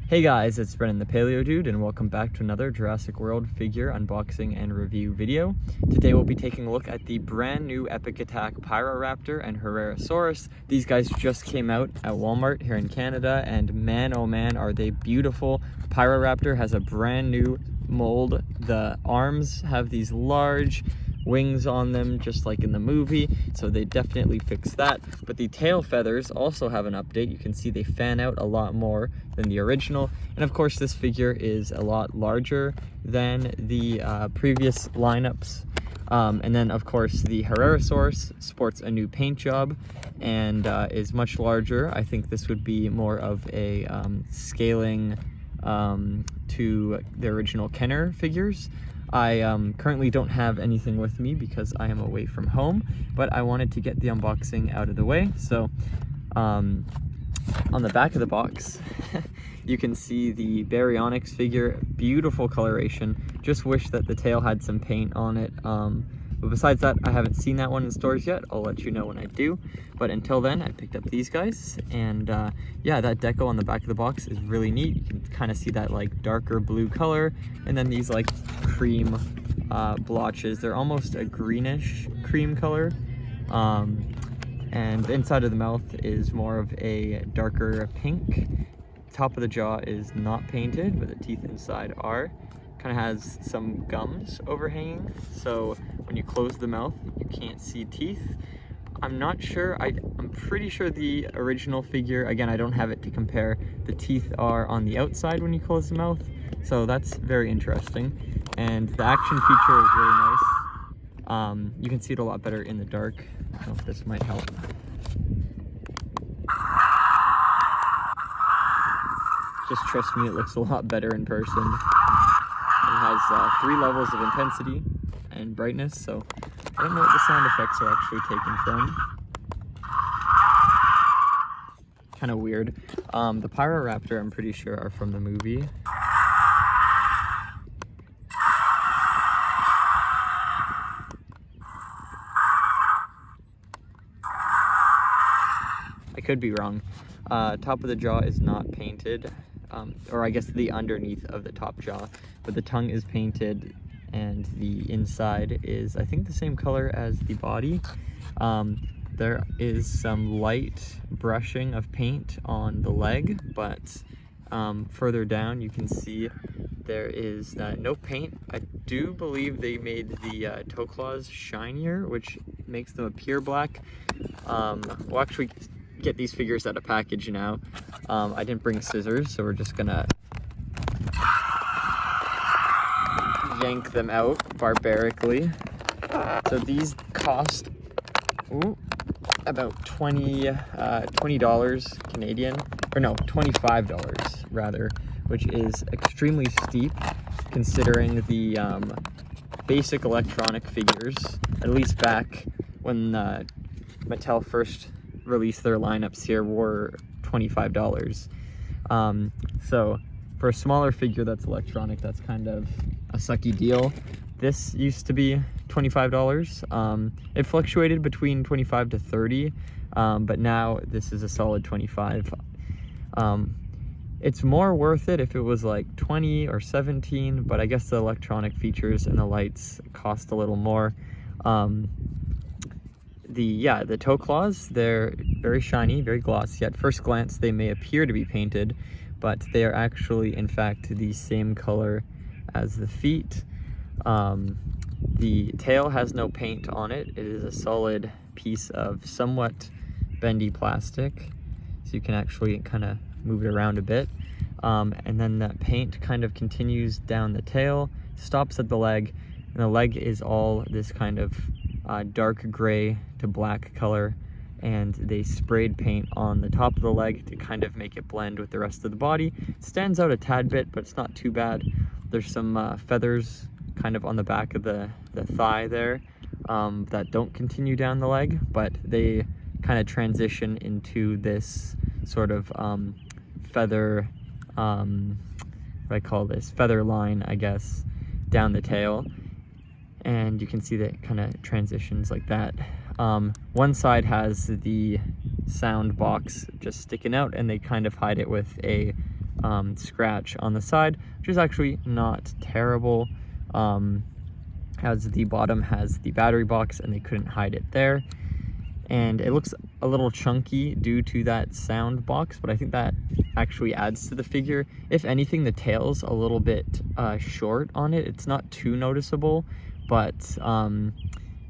Hey guys, it's Brennan the Paleo Dude, and welcome back to another Jurassic World figure unboxing and review video. Today we'll be taking a look at the brand new Epic Attack Pyroraptor and Herrerasaurus. These guys just came out at Walmart here in Canada, and man oh man are they beautiful. Pyroraptor has a brand new mold. The arms have these large wings on them, just like in the movie, so they definitely fixed that. But the tail feathers also have an update. You can see they fan out a lot more than the original, and of course this figure is a lot larger than the previous lineups. And then of course the Herrerasaurus sports a new paint job and is much larger. I think this would be more of a scaling to the original Kenner figures. I currently don't have anything with me because I am away from home, but I wanted to get the unboxing out of the way. So on the back of the box, you can see the Baryonyx figure, beautiful coloration. Just wish that the tail had some paint on it. But besides that, I haven't seen that one in stores yet. I'll let you know when I do. But until then, I picked up these guys. And yeah, that deco on the back of the box is really neat. You can kind of see that like darker blue color. And then these like cream blotches. They're almost a greenish cream color. And the inside of the mouth is more of a darker pink. Top of the jaw is not painted, but the teeth inside are. Kind of has some gums overhanging, so when you close the mouth you can't see teeth. I'm not sure, I'm pretty sure the original figure, again I don't have it to compare, the teeth are on the outside when you close the mouth, so that's very interesting. And the action feature is really nice. You can see it a lot better in the dark. I don't know if this might help. Just trust me, it looks a lot better in person. It has 3 levels of intensity and brightness, so I don't know what the sound effects are actually taken from. Kind of weird. The Pyroraptor, I'm pretty sure, are from the movie. I could be wrong. Top of the jaw is not painted. Or I guess the underneath of the top jaw, but the tongue is painted and the inside is, I think, the same color as the body. There is some light brushing of paint on the leg, but further down you can see there is no paint. I do believe they made the toe claws shinier, which makes them appear black. We'll actually get these figures out of package now. I didn't bring scissors, so we're just gonna yank them out barbarically. So these cost about $20 Canadian, or no, $25 rather, which is extremely steep considering the basic electronic figures, at least back when Mattel first released their lineups here, were $25. So for a smaller figure that's electronic, that's kind of a sucky deal. This used to be $25. It fluctuated between 25 to 30, but now this is a solid 25. It's more worth it if it was like 20 or 17, but I guess the electronic features and the lights cost a little more. The toe claws, they're very shiny, very glossy. At first glance, they may appear to be painted, but they are actually, in fact, the same color as the feet. The tail has no paint on it. It is a solid piece of somewhat bendy plastic, so you can actually kind of move it around a bit. And then that paint kind of continues down the tail, stops at the leg, and the leg is all this kind of dark gray to black color, and they sprayed paint on the top of the leg to kind of make it blend with the rest of the body. It stands out a tad bit, but it's not too bad. There's some feathers kind of on the back of the thigh there that don't continue down the leg, but they kind of transition into this sort of feather, what do I call this? Feather line, I guess, down the tail. And you can see that it kind of transitions like that. One side has the sound box just sticking out, and they kind of hide it with a scratch on the side, which is actually not terrible. As the bottom has the battery box and they couldn't hide it there. And it looks a little chunky due to that sound box, but I think that actually adds to the figure. If anything, the tail's a little bit short on it. It's not too noticeable, but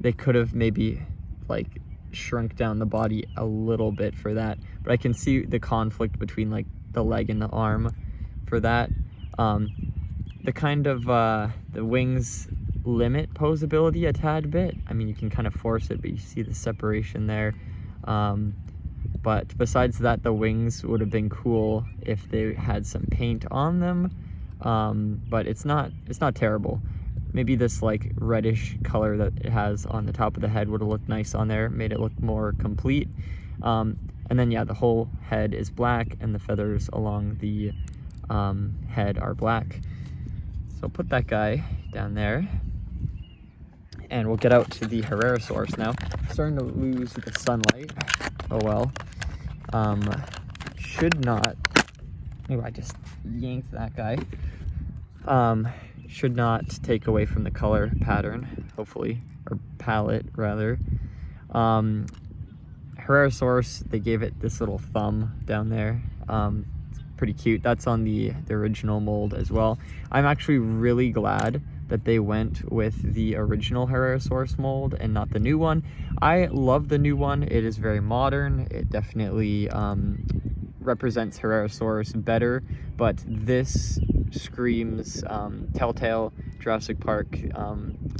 they could have maybe like shrunk down the body a little bit for that. But I can see the conflict between like the leg and the arm for that. The kind of the wings limit posability a tad bit. I mean, you can kind of force it, but you see the separation there. But besides that, the wings would have been cool if they had some paint on them. But it's not terrible. Maybe this like reddish color that it has on the top of the head would have looked nice on there, made it look more complete. And then yeah, the whole head is black and the feathers along the head are black. So put that guy down there. And we'll get out to the Herrerasaurus now. Starting to lose the sunlight. Oh well. Should not. Oh, I just yanked that guy. Should not take away from the color pattern, hopefully, or palette rather. Herrerasaurus, they gave it this little thumb down there. It's pretty cute. That's on the original mold as well. I'm actually really glad that they went with the original Herrerasaurus mold and not the new one. I love the new one. It is very modern. It definitely represents Herrerasaurus better, but this screams Telltale, Jurassic Park,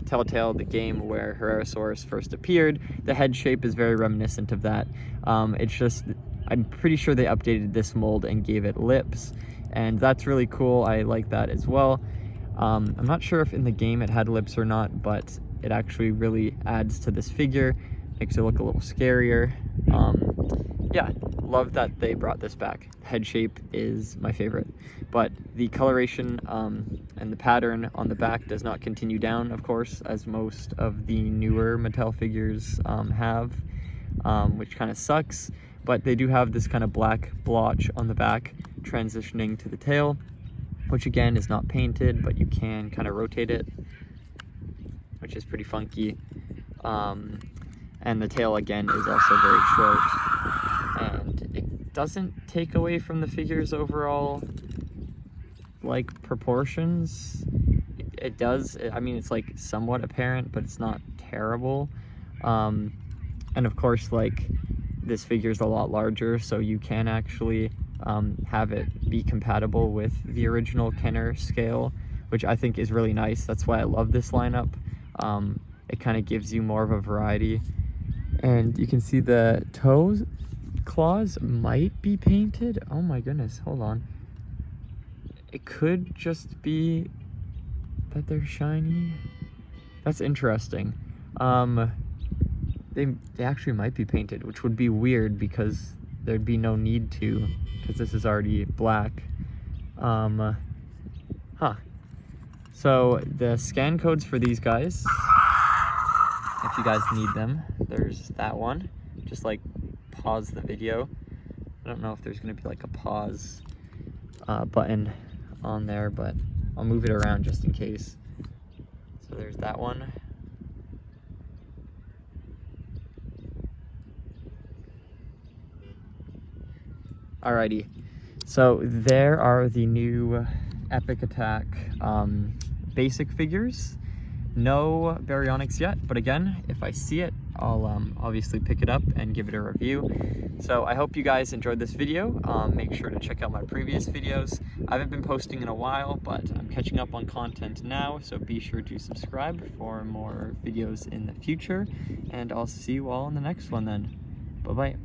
Telltale, the game where Herrerasaurus first appeared. The head shape is very reminiscent of that. It's just, I'm pretty sure they updated this mold and gave it lips, and that's really cool. I like that as well. I'm not sure if in the game it had lips or not, but it actually really adds to this figure, makes it look a little scarier. Yeah, love that they brought this back. Head shape is my favorite, but the coloration and the pattern on the back does not continue down, of course, as most of the newer Mattel figures have, which kind of sucks, but they do have this kind of black blotch on the back transitioning to the tail, which again is not painted, but you can kind of rotate it, which is pretty funky. And the tail again is also very short, and it doesn't take away from the figure's overall like proportions. It does. I mean, it's like somewhat apparent, but it's not terrible. And of course, like this figure's a lot larger, so you can actually have it be compatible with the original Kenner scale, which I think is really nice. That's why I love this lineup. It kind of gives you more of a variety, and you can see the toes, claws might be painted. Oh my goodness, hold on. It could just be that they're shiny. That's interesting. They actually might be painted, which would be weird because there'd be no need to, because this is already black. So the scan codes for these guys, if you guys need them, there's that one. Just like pause the video. I don't know if there's gonna be like a pause button on there, but I'll move it around just in case. So there's that one. Alrighty, so there are the new Epic Attack basic figures. No baryonyx yet, but again, if I see it, I'll obviously pick it up and give it a review. So I hope you guys enjoyed this video. Make sure to check out my previous videos. I haven't been posting in a while, but I'm catching up on content now, so be sure to subscribe for more videos in the future, and I'll see you all in the next one then. Bye-bye.